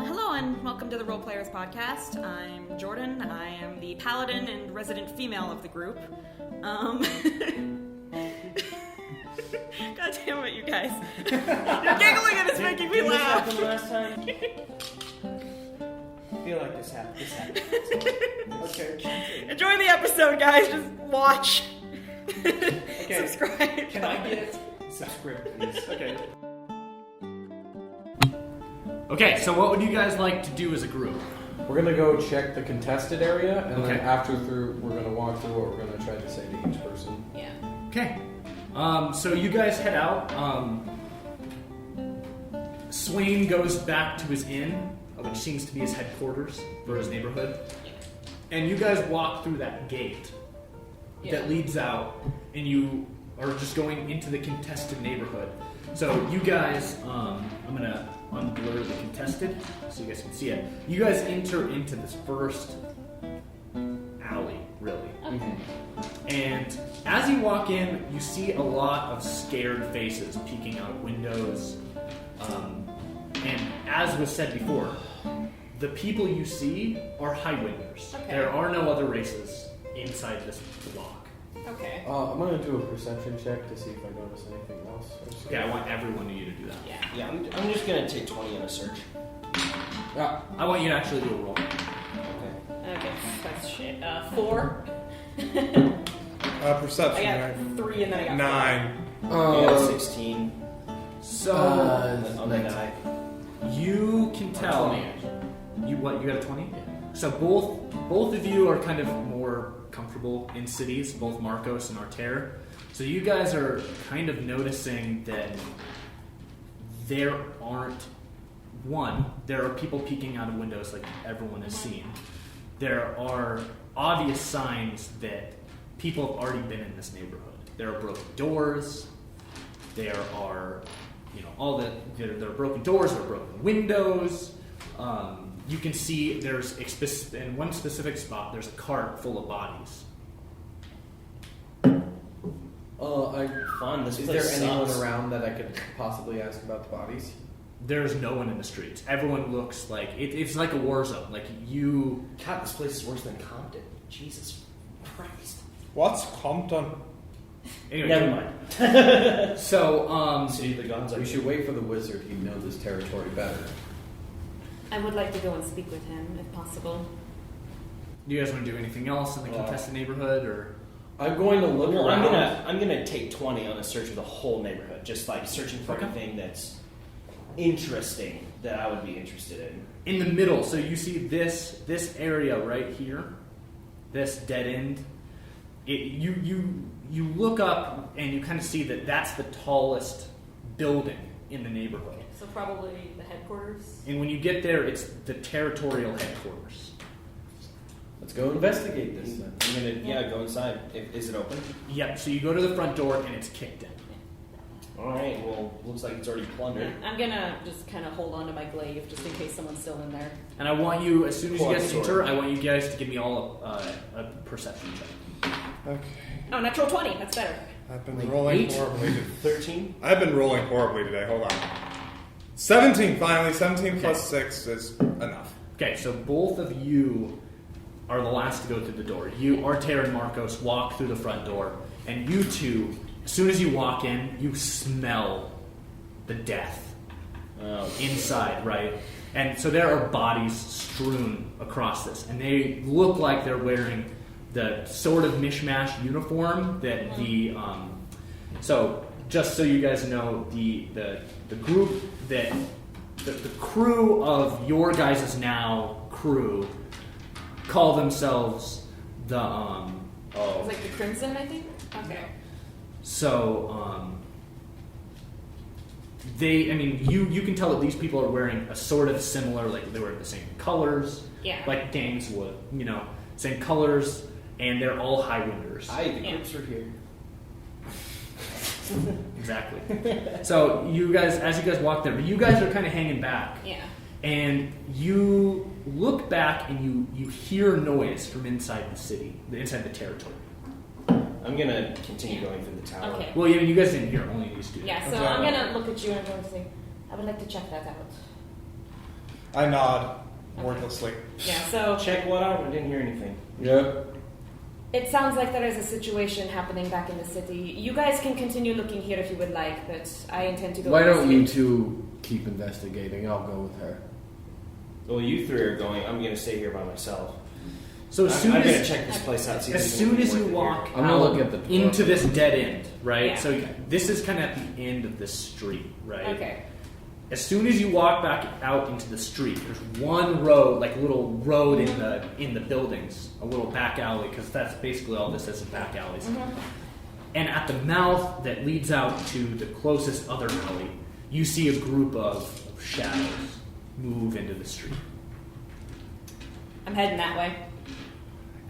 Hello and welcome to the Role Players Podcast. I'm Jordan. I am the paladin and resident female of the group. God damn it, you guys. You're giggling and it's making me laugh. This happened last time? I feel like this happened. Okay. Enjoy the episode, guys. Just watch. Okay. Subscribe. Can I get subscribe, please? Okay. Okay, so what would you guys like to do as a group? We're gonna go check the contested area, and then Okay. we're gonna walk through what we're gonna try to say to each person. Yeah. Okay. So you guys head out. Swain goes back to his inn, which seems to be his headquarters for his neighborhood. And you guys walk through that gate that leads out, and you are just going into the contested neighborhood. So you guys, I'm gonna unblur the contested so you guys can see it. You guys enter into this first alley, really. Okay. And as you walk in, you see a lot of scared faces peeking out of windows. And as was said before, the people you see are Highwinders. Okay. There are no other races inside this block. Okay. I'm gonna do a perception check to see if I notice anything else. Okay, I want every one of you to do that. Yeah. Yeah, I'm just gonna take 20 on a search. Yeah. I want you to actually do a roll. Okay. Okay, that's shit. 4. Perception. I got right? 3 and then I got 9. I got 16 So on the die. you can tell. 20. You what? You got a 20? So both of you are kind of more comfortable in cities, both Marcos and Arter. So you guys are kind of noticing that there are people peeking out of windows like everyone has seen. There are obvious signs that people have already been in this neighborhood. There are broken doors. There are, there are broken doors, there are broken windows. You can see there's in one specific spot, there's a cart full of bodies. Fun. This Is place there anyone sucks. around that I could possibly ask about the bodies? There's no one in the streets. Everyone looks like it's like a war zone. Like you. God, this place is worse than Compton. Jesus Christ. What's Compton? Anyway, Never mind. So, City of the Gods. We should wait for the wizard. He'd know this territory better. I would like to go and speak with him, if possible. do you guys want to do anything else in the contested neighborhood, or? I'm going to look Well, around. I'm gonna take 20 on a search of the whole neighborhood, just like searching for Okay. anything that's interesting that I would be interested in. In the middle, so you see this area right here, this dead end. You look up and you kind of see that that's the tallest building in the neighborhood. So probably the headquarters? And when you get there, it's the territorial headquarters. Let's go investigate this then. I'm gonna go inside. Is it open? Yep. So you go to the front door and it's kicked in. All right. Well, looks like it's already plundered. I'm gonna just kind of hold on to my glaive just in case someone's still in there. And I want you, as soon as you Pull out guys the enter, sword. I want you guys to give me all a perception check. Okay. Oh, natural 20. That's better. I've been Like rolling 8? horribly. 13. I've been rolling horribly today. Hold on. 17 finally. 17 plus 6 is enough. Okay, so both of you are the last to go through the door. You, Arter and Marcos, walk through the front door, and you two, as soon as you walk in, you smell the death Oh. inside, right? And so there are bodies strewn across this, and they look like they're wearing the sort of mishmash uniform that the. So just so you guys know, the group that the crew of your guys' now crew call themselves the It's like the Crimson, I think? Okay. So, you can tell that these people are wearing a sort of similar, like they wear the same colors, Yeah. like gangs would, same colors, and they're all Highwinders. The Yeah. groups are here. Exactly. So you guys, as you guys walk there, you guys are kind of hanging back, Yeah. and you look back and you hear noise from inside the city, inside the territory. I'm gonna continue going through the tower. Okay. Well, you guys didn't hear, only these two. Yeah, so Okay. I'm gonna look at you and I'm going to say, I would like to check that out. I nod wordlessly. Yeah, so Check what out? I didn't hear anything. Yeah. it sounds like there is a situation happening back in the city. You guys can continue looking here if you would like, but I intend to go. Why don't you investigate. two keep investigating? I'll go with her. Well, you three are going. I'm gonna stay here by myself. So as soon I'm gonna as check this place out. See if as there's soon anything as you worth it walk here. I'm gonna out look at the door. into this dead end, right? Yeah. So this is kind of at the end of this street, right? Okay. As soon as you walk back out into the street, there's one road, like a little road in the buildings, a little back alley, because that's basically all this is back alleys. Mm-hmm. And at the mouth that leads out to the closest other alley, you see a group of shadows move into the street. I'm heading that way.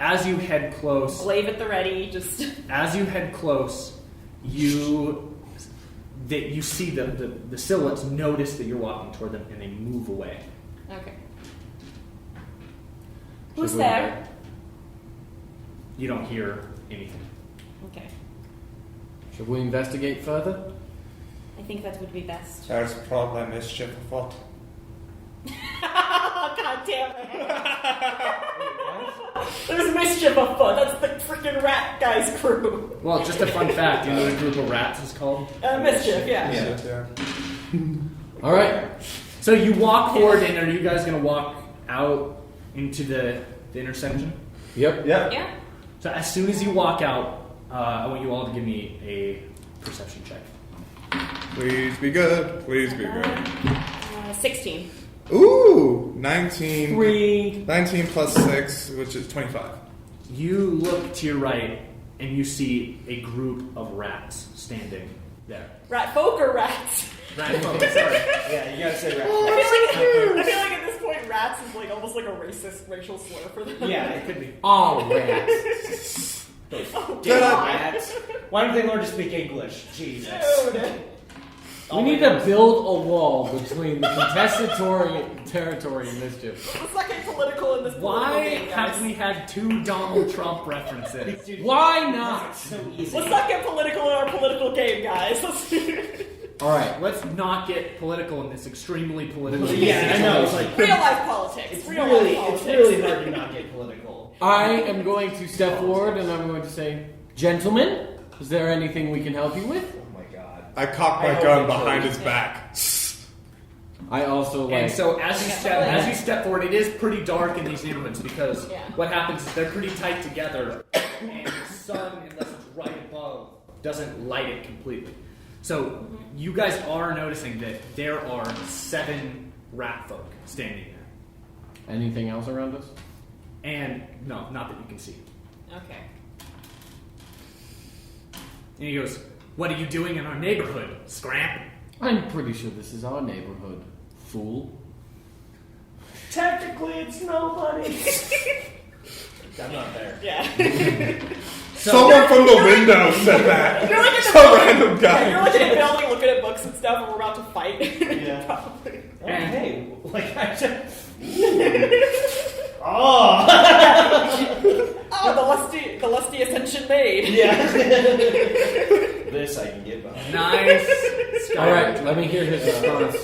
As you head close, Glaive at the ready, just. as you head close, you see the silhouettes notice that you're walking toward them, and they move away. Okay. Who's Should we- there? You don't hear anything. Okay. Should we investigate further? I think that would be best. There's probably mischief afoot. God damn it! There's mischief afoot. That's the freaking rat guy's crew. Well, just a fun fact. You know what a group of rats is called? Mischief, yeah. Yeah. All right. So you walk forward, and are you guys going to walk out into the intersection? Yep. Yeah. Yeah. So as soon as you walk out, I want you all to give me a perception check. Please be good. Please be good. 16. Ooh, 19. 3. 19 plus 6, which is 25. You look to your right, and you see a group of rats standing there. Rat folk or rats? Rat folk, sorry. Yeah, you gotta say rat. I feel like at this point, rats is like almost like a racial slur for them. Yeah, it could be. All rats. Oh, Damn God. rats. Why don't they learn to speak English? Jesus. Dude. We need to build a wall between the contested territory and mischief. Let's not get political in this political Why game, have guys. we had 2 Donald Trump references? Dude, Why not? it's so easy. Let's not get political in our political game, guys. All right. Let's not get political in this extremely political Yeah, I know. It's like Real life politics. it's Real really, life it's politics. really hard to not get political. I am going to step forward and I'm going to say, gentlemen, is there anything we can help you with? Oh my god. I cock I my hope gun they behind kill his you. back. I also like- And so as you Yeah. step forward, it is pretty dark in these neighborhoods because Yeah. what happens is they're pretty tight together, and the sun, unless it's right above, doesn't light it completely. So you guys are noticing that there are 7 rat folk standing there, Anything else around us? and no, not that you can see. Okay. And he goes, "What are you doing in our neighborhood, Scramp?" I'm pretty sure this is our neighborhood, fool. Technically, it's nobody. I'm not there. Yeah. Someone from the window said that. You're like in the Some random guy. You're like in a building looking at books and stuff, and we're about to fight. Yeah. Probably. Oh, hey, like I just. Oh. Oh, the lusty ascension made. Yeah. This I can get behind. Nice. All right, let me hear his response.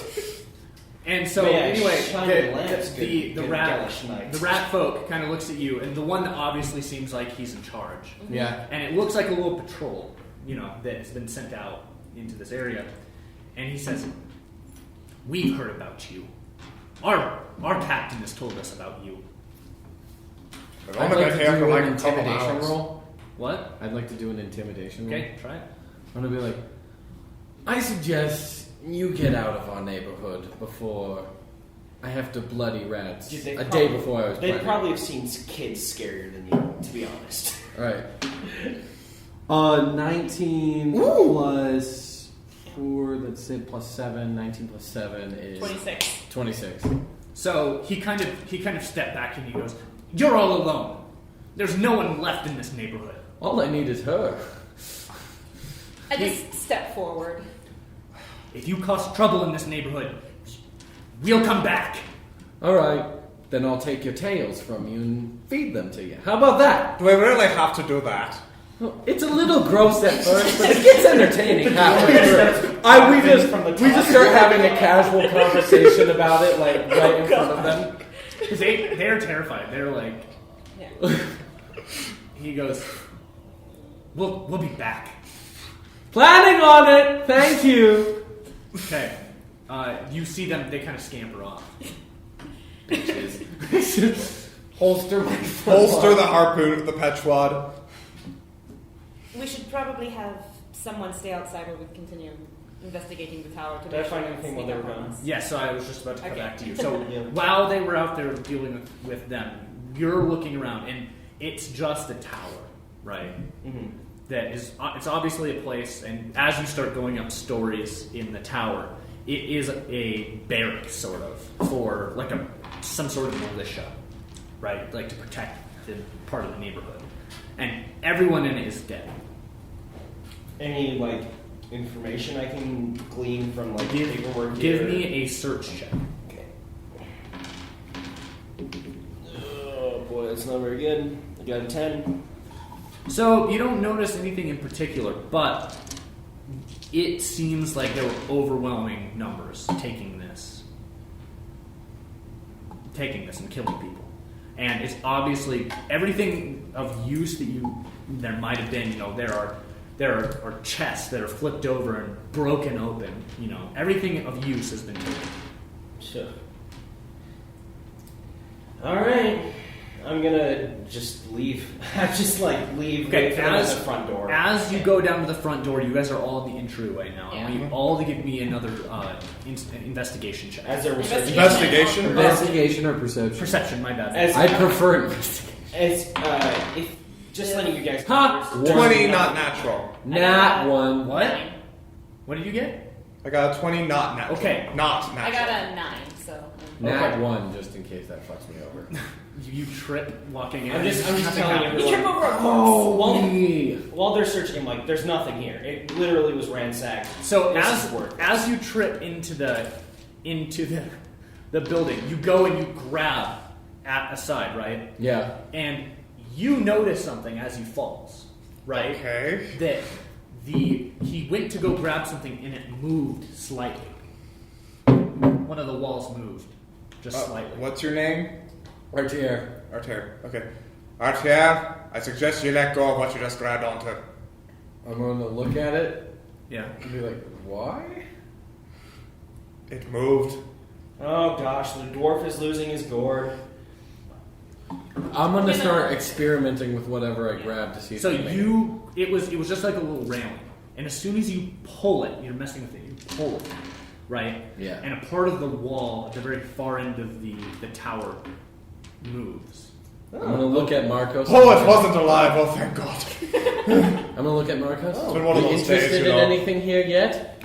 And so Yeah, anyway, shining lamps, the good rat Gaulish knights. the rat folk kind of looks at you, and the one that obviously seems like he's in charge, Yeah. and it looks like a little patrol, that has been sent out into this area, and he says, "We've heard about you. Our captain has told us about you. I've I'd only like been to here do for like an a couple intimidation hours. roll. What? I'd like to do an intimidation roll. Okay, try it. I'm gonna be like, I suggest you get out of our neighborhood before I have to bloody rats. Dude, they a probably- day before I was They planning. probably have seen kids scarier than you, to be honest. All right. 19 Ooh. plus 4, that's it, plus 7. 19 plus 7 is 26. 26. So he kind of stepped back and he goes, "You're all alone. There's no one left in this neighborhood. All I need is her. I just step forward. If you cause trouble in this neighborhood, we'll come back." All right. Then I'll take your tails from you and feed them to you. How about that? Do we really have to do that? Well, it's a little gross at first, but it gets entertaining halfway through. We just start having a casual conversation about it, like right in front of them. Because they're terrified. They're like, Yeah. he goes, we'll be back. Planning on it. Thank you. Okay. You see them, they kind of scamper off. Bitches. Holster my Holster the harpoon, the petchwad. We should probably have someone stay outside while we continue investigating the tower. To Did I make find sure anything sneak while they up were on gone? us. Yeah, so I was just about to come Okay. back to you. So Yeah. while they were out there dealing with them, you're looking around, and it's just a tower, right? Mm-hmm. That is, it's obviously a place, and as you start going up stories in the tower, it is a barrack, sort of, for like some sort of militia, right? Like to protect the part of the neighborhood. And everyone in it is dead. Any like information I can glean from like paperwork? Give here? me a search check. Okay. Oh boy, that's not very good. I got a 10. So you don't notice anything in particular, but it seems like there were overwhelming numbers taking this and killing people. And it's obviously everything of use that there might have been. You know, there are chests that are flipped over and broken open. You know, everything of use has been taken. Sure. All right. I'm gonna just leave. Just like leave. Okay, wait for them at the front door. As you go down to the front door, you guys are all in the entryway now. I want you all to give me another investigation check. As they're researching. Investigation? Investigation or perception? Perception, my bad. As, I prefer investigation. as if just letting you guys. Huh? 20, not natural. Nat one. What? What did you get? I got a 20, not natural. Okay. Not natural. I got a 9, so. Nat Okay. one, just in case that fucks me over. You trip walking in. I'm just Nothing telling happens. You trip over a corpse. Oh, while they're searching, I'm like, there's nothing here. It literally was ransacked. So This is work. as you trip into the building, you go and you grab at a side, right? Yeah. And you notice something as he falls, right? Okay. That he went to go grab something and it moved slightly. One of the walls moved, just slightly. What's your name? Artier. Arter. Okay. Arter, I suggest you let go of what you just grabbed onto. I'm going to look at it Yeah. and be like, why? It moved. Oh gosh, the dwarf is losing his gourd. I'm going to start experimenting with whatever I grab to see if So I can make it. it was just like a little railing, and as soon as you pull it, you're messing with it. You pull it, right? Yeah. And a part of the wall at the very far end of the tower moves. I'm going to look at Marcos. Oh, it wasn't alive. Oh, thank God. I'm going to look at Marcos. It's been one of You those interested days, you in know. anything here yet?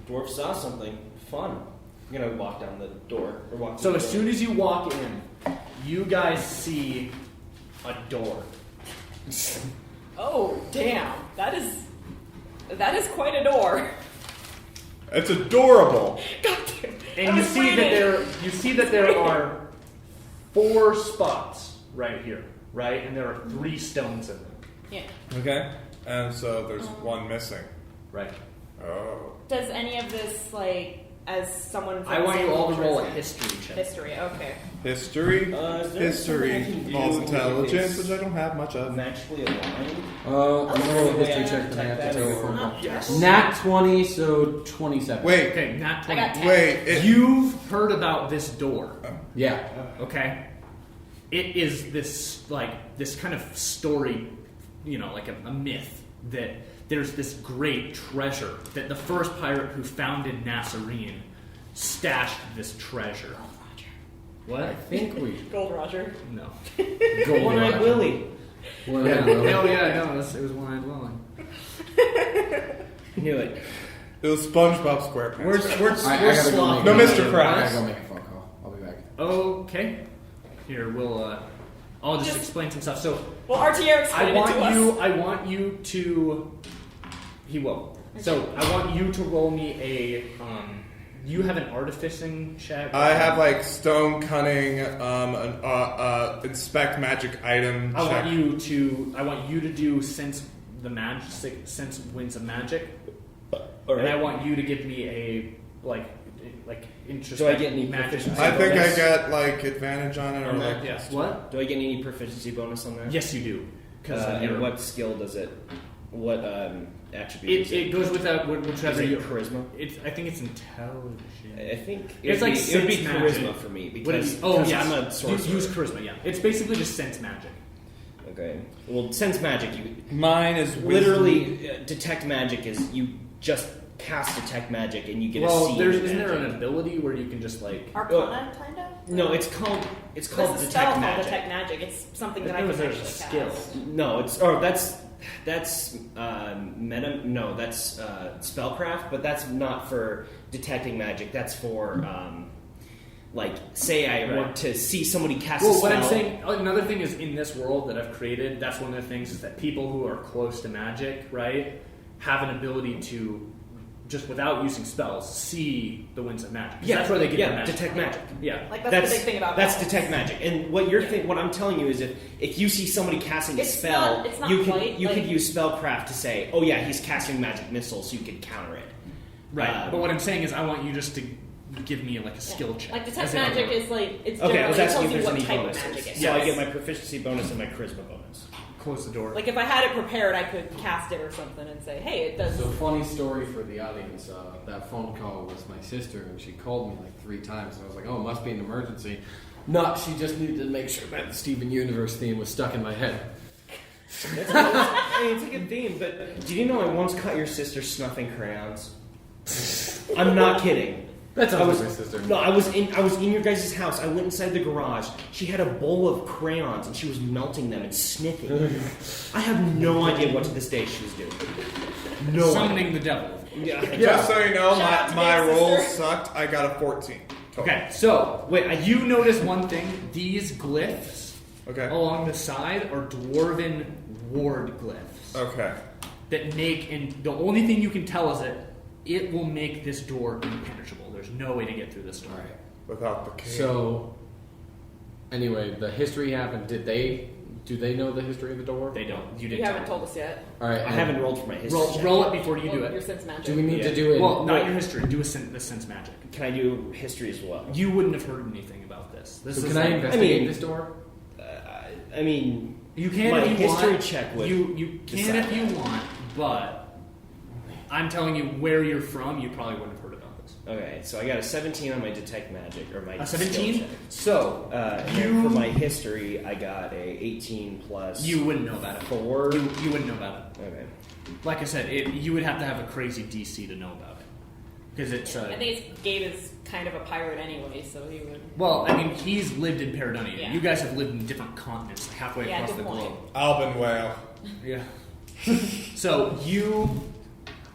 Dwarf saw something fun. I'm gonna walk down the door or walk. So through as the soon as you walk in, you guys see a door. Oh, damn. That is quite a door. It's adorable. God damn. And I you was see that there are 4 spots right here, right? And there are 3 stones in them, Yeah. Okay. And so there's one missing. right? Oh. Does any of this, like, as someone from I want the you same all to culture roll as a me- history check. History, okay. History. Is there History. something I can do Involves with intelligence, this which I don't have much of. magically aligned. I'm going to roll a history Yeah, check, then I have to check tell you that. phone call. Yes. Nat 20, so 27. Wait. Okay, Nat I got 20. 10. Wait. It, You've heard about this door, Yeah. okay? It is this kind of story, like a myth that there's this great treasure that the first pirate who founded Nasserine stashed this treasure. I What? think we Gold Roger. No. go One-eyed Willie. One Yeah. eyed Willie. Oh yeah, no, it was one-eyed Willie. Knew it. it was SpongeBob SquarePants. We're I gotta go sloppy. No, make Mr. I Krabs. gotta go make a phone call. I'll be back. Okay. Here we'll. I'll just Just- explain some stuff. So Well, RTR explained it to us. I want you to. He will. So I want you to roll me a. You have an artificing check. I have like stone cunning, inspect magic item. I check. want you to do sense winds of magic. All and I right. want you to give me a like introspect. Do I get any magic? proficiency? I think I bonus? get like advantage on it, or On like that? Yes. What? Do I get any proficiency bonus on that? Yes, you do. Because And what skill does it? What attribute? is it goes with that whichever Is it you. charisma? I think it's intelligence. I think It's like it would be sense charisma magic. for me What because is, oh yes, I'm a sorcerer. use charisma. Yeah, it's basically just sense magic. Okay. Well, sense magic. You mine is wisdom. literally detect magic is you just cast detect magic and you get a Well, scene isn't there magic. an ability where you can just like? Arcana, kind of? No, it's called There's a detect spell called magic. Detect Magic. It's something that I There can was a actually skill. cast. No, it's that's meta. No, that's spellcraft, but that's not for detecting magic. That's for like say I Right. want to see somebody cast a Well, spell. what I'm saying, another thing is in this world that I've created. That's one of the things is that people who are close to magic, right, have an ability to just without using spells see the winds of magic. 'Cause that's where they get their magic. detect magic. Yeah. Like, that's the big thing about that's spells. detect magic. And what you're what I'm telling you is if you see somebody casting a It's spell, not- it's not you could quite, you like- could use spellcraft to say, oh yeah, he's casting magic missiles, so you could counter it. Right. But what I'm saying is, I want you just to give me like a skill check. Like Detect As in, Magic is like it's Okay, I was generally- it asking tells if you there's what any type of bonuses. magic it is. So I get my proficiency bonus and my charisma bonus. close the door. Like if I had it prepared, I could cast it or something and say, "Hey, it does." So funny story for the audience. That phone call was my sister, and she called me like 3 times. And I was like, "Oh, it must be an emergency." No, she just needed to make sure that the Steven Universe theme was stuck in my head. I mean, it's a good theme, but did you know I once caught your sister snuffing crayons? I'm not kidding. That I sounds was like my sister. no, I was in your guys' house. I went inside the garage. She had a bowl of crayons and she was melting them and sniffing. I have no idea what to this day she was doing. No idea. Summoning the devil. Yeah. Just so you know, Shout out to my Big rolls Sister. sucked. I got a 14. Total. Okay, so wait, you notice one thing: these glyphs Okay. along the side are dwarven ward glyphs Okay. that make, and the only thing you can tell is that it will make this door impenetrable. There's no way to get through this door. All right. Without the key. So, anyway, the history happened. Do they know the history of the door? They don't. You You didn't. haven't tell told us yet. All right. I and haven't rolled for my history. Roll, check. roll it before you do Your it. sense magic. Do we need Yeah. to do it? Well, not your history. Do the sense magic. Can I do history as well? You wouldn't have heard anything about this. This So is can I like- investigate mean- this door? I mean, You can my if you history want. check would You can decide if you that. want, but I'm telling you where you're from. You probably wouldn't have heard about this. Okay, so I got a 17 on my detect magic or my A skill 17? check. So and for my history, I got a 18 plus. You wouldn't know about it. 4. You wouldn't know about it. Okay. Like I said, you would have to have a crazy DC to know about it because it's. I think it's, Gabe is kind of a pirate anyway, so he would. Well, I mean, he's lived in Paradonia. Yeah. You guys have lived in different continents, like halfway Yeah, across good the point. globe. Alban Whale. Yeah. So you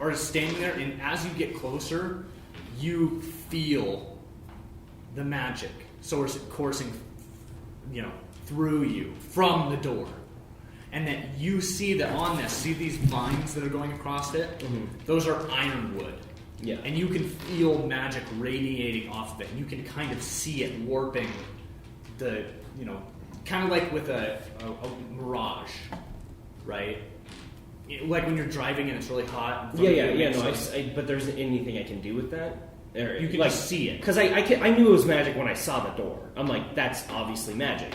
are standing there, and as you get closer, you feel the magic coursing, through you from the door, and that you see that on this. See these vines that are going across it? Mhm. Those are ironwood. Yeah. And you can feel magic radiating off of it. And you can kind of see it warping the, kind of like with a mirage, right? Like when you're driving and it's really hot. in front Yeah. of you, No, it's like- but there isn't anything I can do with that. Or, You can like, just see it. because I knew it was magic when I saw the door. I'm like, that's obviously magic.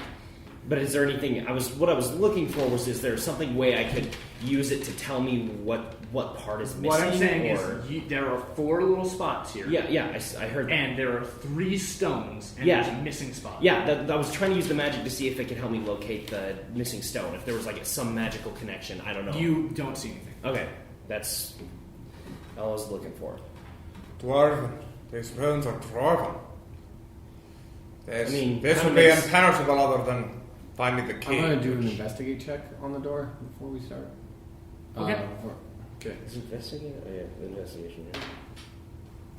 But is there anything what I was looking for was, is there something way I could use it to tell me what part is missing? What I'm saying or, is there are 4 little spots here. yeah, I heard that. And there are 3 stones, and Yeah. there's a missing spot. Yeah, I was trying to use the magic to see if it could help me locate the missing stone. If there was like some magical connection, I don't know. You don't see anything. Okay, that's all I was looking for. Dwarven. These runes are dwarven. This, I mean, this how would be many- impenetrable other than finding the key. I'm gonna do an investigate check on the door before we start. Okay. Okay. Is investigation? Oh, yeah, investigation.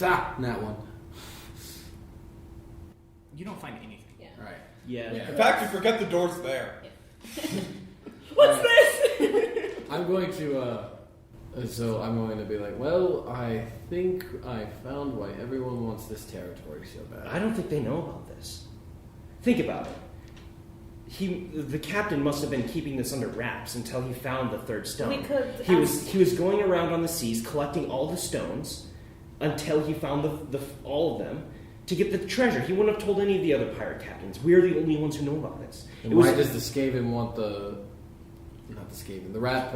Ah, that one. You don't find anything. Yeah. All right. Yeah. Yeah. In fact, you forget the door's there. What's this? I'm going to. So I'm going to be like, well, I think I found why everyone wants this territory so bad. I don't think they know about this. Think about it. the captain must have been keeping this under wraps until he found the third stone. We could He was going around on the seas collecting all the stones until he found all of them to get the treasure. He wouldn't have told any of the other pirate captains. We're the only ones who know about this. And why does the Skaven want not the Skaven, the rat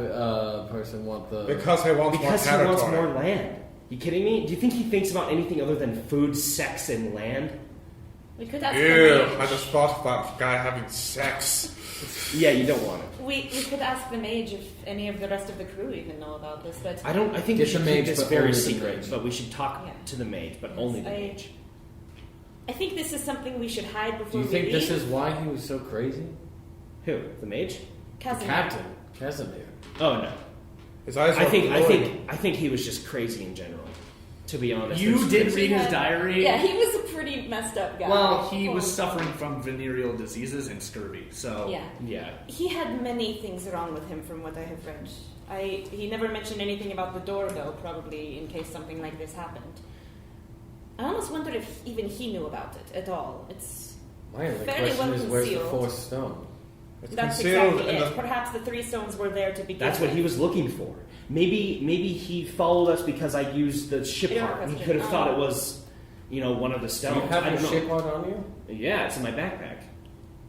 person want the... Because he wants Because more he wants territory. more land. You kidding me? Do you think he thinks about anything other than food, sex, and land? We could ask the Ew, mage. I just thought about a guy having sex. Yeah, you don't want it. We could ask the mage if any of the rest of the crew even know about this, but I think Get we should the keep mage, this but very only the secret. mage. But we should talk Yeah. to the mage, but only the I- mage. I think this is something we should hide Do before you we think leave. this is why he was so crazy? Who? The mage? Casimir. Captain Casimir. Oh no. His eyes I are glowing. think he was just crazy in general. To be honest, You There's- did read his had- diary. Yeah, he was a pretty messed up guy. Well, he was Oh. suffering from venereal diseases and scurvy. So Yeah. Yeah. He had many things wrong with him from what I have read. He never mentioned anything about the door, though, probably in case something like this happened. I almost wonder if even he knew about it at all. It's My only Fairly question well is, where's the concealed. fourth stone? It's that's concealed exactly in it. the. Perhaps the three stones were there to begin That's what with. he was looking for. Maybe he followed us because I used the ship Your part. He question. could have thought Oh. it was, one of the Do stones. you have I your don't know. ship out on you? Yeah, it's in my backpack.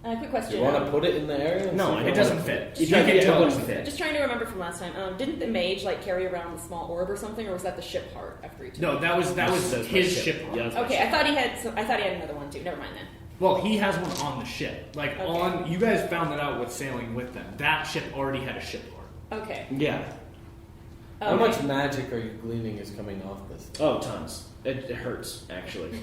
Quick Do question. you want to put it in the area? and No, see I if it don't doesn't want fit. It, You doesn't- can it tell wouldn't it fit. Just trying to remember from last time. Didn't the mage carry around a small orb or something, or was that the ship part after he took no, it? that was That's my his ship. Yeah, that's my Okay, ship. I thought he had. I thought he had another one too. Never mind then. Well, he has one on the ship. Like Okay. on, you guys found that out with sailing with them. That ship already had a ship part. Okay. Yeah. How Okay. much magic are you gleaning is coming off this? Oh, tons. It hurts actually.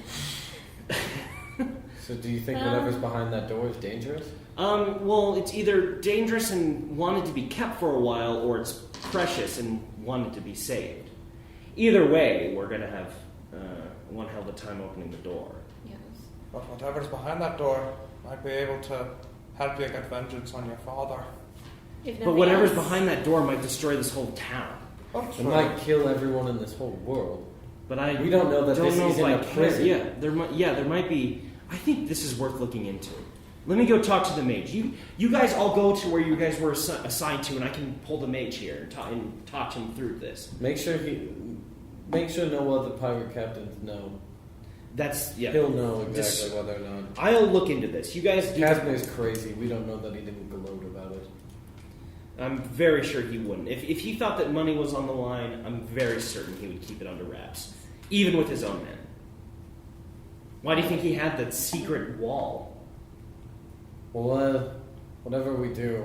So do you think whatever's behind that door is dangerous? Well, it's either dangerous and wanted to be kept for a while, or it's precious and wanted to be saved. Either way, we're gonna have one hell of a time opening the door. Yes. But whatever's behind that door might be able to help you get vengeance on your father. If But nothing whatever's else- behind that door might destroy this whole town. Oh, It sure. might kill everyone in this whole world. But I We don't know that this know is if in I a care. prison. Yeah, there might be. I think this is worth looking into. Let me go talk to the mage. You guys all go to where you guys were assigned to, and I can pull the mage here and talk him through this. Make sure no other pirate captains know. That's yeah. He'll know exactly This- whether or not. I'll look into this. You guys do. Casimir's crazy. We don't know that he didn't gloat about it. I'm very sure he wouldn't. If he thought that money was on the line, I'm very certain he would keep it under wraps, even with his own men. Why do you think he had that secret wall? Well, whatever we do,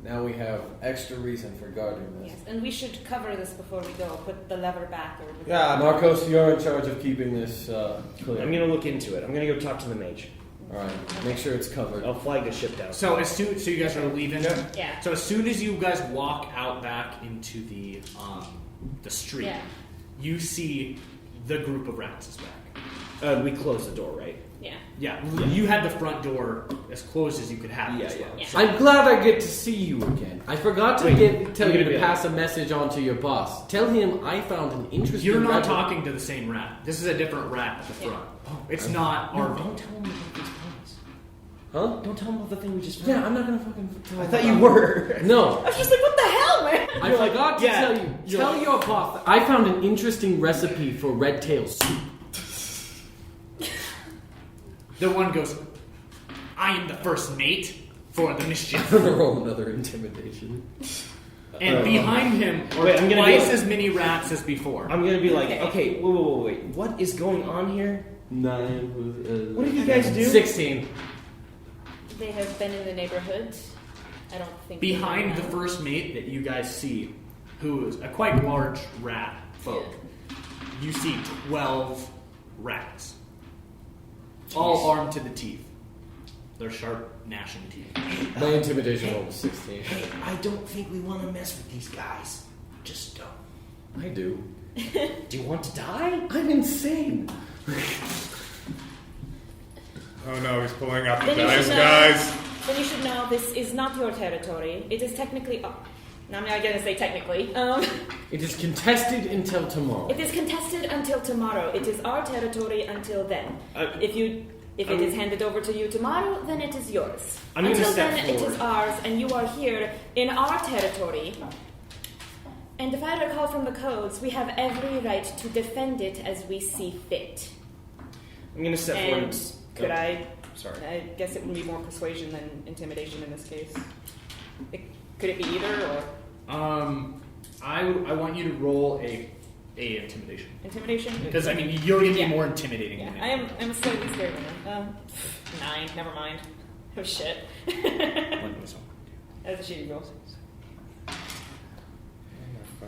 now we have extra reason for guarding this. Yes, and we should cover this before we go. Put the lever back or. Yeah, Marcos, you're in charge of keeping this clear. I'm gonna look into it. I'm gonna go talk to the mage. All right, make sure it's covered. I'll flag the ship down. So so you guys are leaving. Yeah. Yeah. So as soon as you guys walk out back into the street, Yeah. you see the group of rats is back. We close the door, right? Yeah. Yeah, Yeah. you had the front door as close as you could have it. Yeah, as well. yeah. I'm glad I get to see you again. I forgot to Wait, tell I'm you gonna to be pass a message on to your boss. Tell him I found an interesting. You're not rabbit- talking to the same rat. This is a different rat at the front. It's not No, our. don't tell him about these plans. Huh? Don't tell him about the thing we just found. Yeah, I'm not gonna fucking tell I him thought you about were. it. No, I was just like, what the hell, man? I You're like, forgot to yeah, tell you. you're Tell like- your boss that I found an interesting recipe for red tail soup. The one goes, I am the first mate for the mischief. I'm gonna roll another intimidation. And behind him are Wait, I'm gonna twice go- as many rats as before. I'm gonna be like, Okay. okay, wait. What is going on here? 9. What did you guys do? 16. They have been in the neighborhood. I don't think. they Behind know. the first mate that you guys see, who is a quite large rat folk, you see 12 rats. All armed to the teeth. They're sharp, gnashing teeth. My intimidation roll was 16. Hey, I don't think we want to mess with these guys. Just don't. I do. Do you want to die? I'm insane. Oh no, he's pulling out the Then you dice, should know- guys. Then you should know this is not your territory. It is technically. Oh, now I'm not gonna say technically. It is contested until tomorrow. It is contested until tomorrow. It is our territory until then. If you If it is handed over to you tomorrow, then it is yours. I'm gonna Until step then, it forward. is ours, and you are here in our territory. And if I recall from the codes, we have every right to defend it as we see fit. I'm gonna step forward. And could I? Sorry. I guess it would be more persuasion than intimidation in this case. Could it be either or I want you to roll a intimidation. intimidation? Because I mean, you're gonna be Yeah. more intimidating Yeah, than I am. I'm a slightly scared woman. 9. Never mind. Oh shit. One was That's a shitty roll.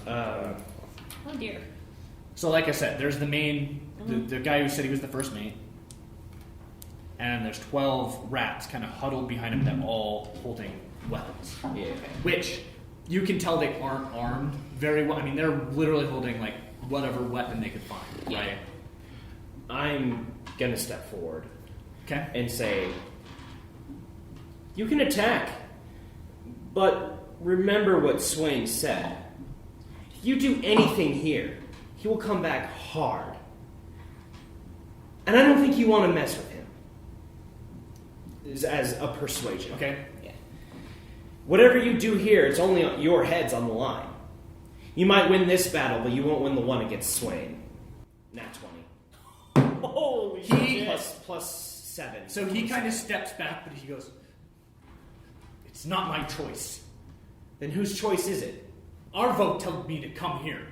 Uh, Oh dear. So, like I said, there's the main, the guy who said he was the first mate, and there's 12 rats kind of huddled behind him that all holding weapons. yeah. Which you can tell they aren't armed very well. I mean, they're literally holding like whatever weapon they could find, right? I'm gonna step forward Okay. and say, "You can attack, but remember what Swain said. If you do anything here, he will come back hard. And I don't think you want to mess with him." As a persuasion. Okay. Yeah. Whatever you do here, it's only your head's on the line. You might win this battle, but you won't win the one against Swain. Nat 20. Holy He- Plus 7. So he kind of steps back, but he goes, "It's not my choice. Then whose choice is it? Arvo told me to come here."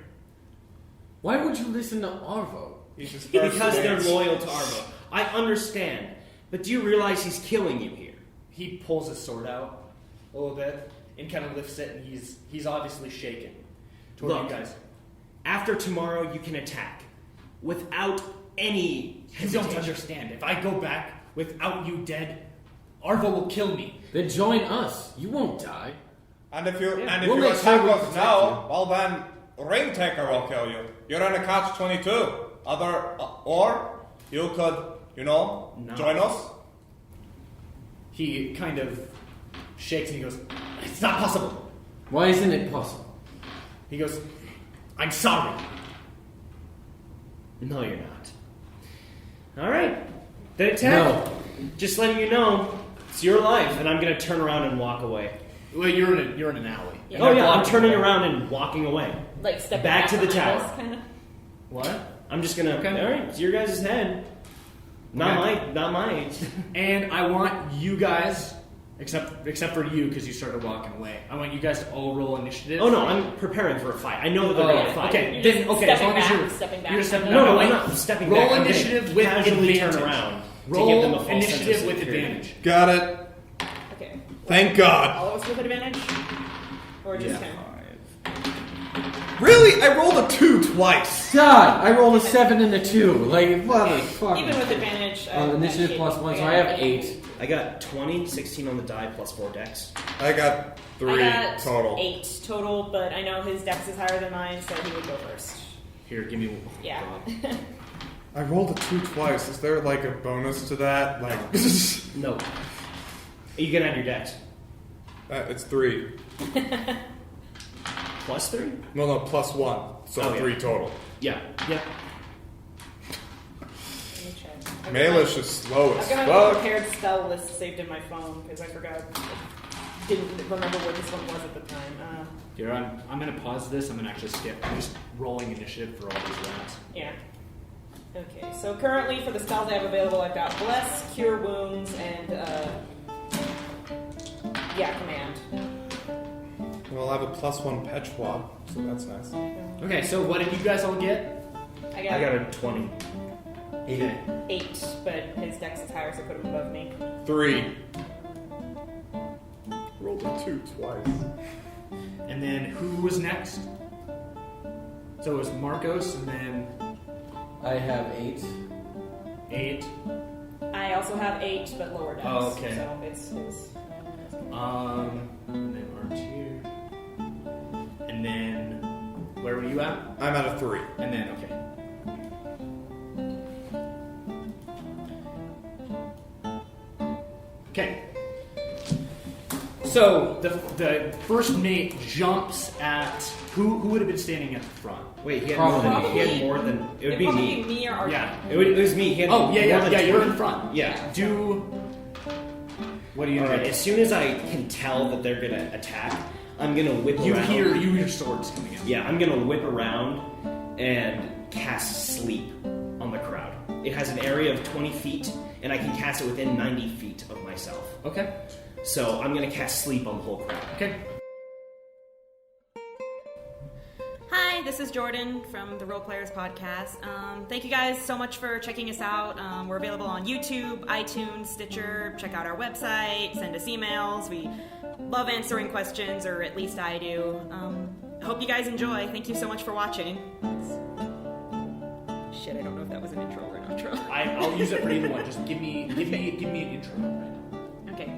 Why would you listen to Arvo? He just Because they're starts- loyal to Arvo. I understand. But do you realize he's killing you here? He pulls his sword out a little bit and kind of lifts it, and he's obviously shaken toward Look. you guys. After tomorrow, you can attack. Without any You don't hesitation. understand. If I go back without you dead, Arvo will kill me. Then join us. You won't die. And if you Yeah. We'll you make attack sure we us protect now, well then Ringtaker will kill you. You're in a catch-22. Or you could, No. join us. He kind of shakes and he goes, "It's not possible." Why isn't it possible? He goes, "I'm sorry." No, you're not. All right. Then attack. No. Just letting you know, it's your life, and I'm going to turn around and walk away. Well, you're in an alley. Yeah. Oh, yeah, I'm blocking turning the way. around and walking away. Like stepping Back to the behind tower. us, kinda. What? I'm just going to, Okay. all right, it's your guys' head. Not mine. And I want you guys, except for you because you started walking away. I want you guys to all roll initiative. Oh, no, I'm preparing for a fight. I know that they're Oh, going to fight. okay. You're Then just okay. As stepping long as back, you're stepping back. you're stepping No, back. no, wait. I'm not stepping Roll back. I'm gonna initiative with casually advantage. turn around Roll to give them a false sense of initiative with security. advantage. Got it. Okay. Thank God. All of us with advantage? Or just Yeah. him? Really? I rolled a 2 twice. God, I rolled a 7 and a 2. Like, motherfucker. Even with advantage. Initiative shit, plus 1, so got I have an 8. I got 20, 16 on the die, plus 4 dex. I got 3 I got total. 8 total, but I know his dex is higher than mine, so he would go first. Here, give me. Yeah. God. I rolled a 2 twice. Is there like a bonus to that? Like, No. You can add your dex. it's 3. Plus 3? No, plus 1. So Oh, yeah. 3 total. Yeah. Yeah. Let me check. Malish is slow as I've got a fuck. prepared spell list saved in my phone because I forgot. Didn't remember where this one was at the time. Here, I'm gonna pause this. I'm gonna actually skip. I'm just rolling initiative for all these rats. Yeah. Okay, so currently for the spells I have available, I've got Bless, Cure Wounds, and, Command. Well, I have a plus 1 Pechwab, so that's nice. Okay, so what did you guys all get? I I got, got a 20. Okay. 8, but his dex is higher, so put him above me. 3. Rolled a 2 twice. And then who was next? So it was Marcos, and then I have 8. 8. I also have 8, but lower dex. Oh, okay. So it's And then R2. And then where were you at? I'm at a 3. And then okay. Okay. So the first mate jumps at who would have been standing at the front? Wait, he had more than Probably. he had more than it would It'd be probably me. be me or Archie. Yeah. It was me. He had Oh, yeah, more yeah, than yeah, you're 20. in front. Yeah. Do. What are you All gonna right. do? As soon as I can tell that they're gonna attack, I'm gonna whip You around. hear swords coming in. Yeah, I'm gonna whip around and cast sleep on the crowd. It has an area of 20 feet, and I can cast it within 90 feet of myself. Okay. So I'm gonna cast sleep on the whole crowd. Okay. Hi, this is Jordan from the Role Players Podcast. Thank you guys so much for checking us out. We're available on YouTube, iTunes, Stitcher. Check out our website, send us emails. We love answering questions, or at least I do. Hope you guys enjoy. Thank you so much for watching. Shit, I don't know if that was an intro or an outro. I'll use it for either one. Just give me an intro right now. Okay.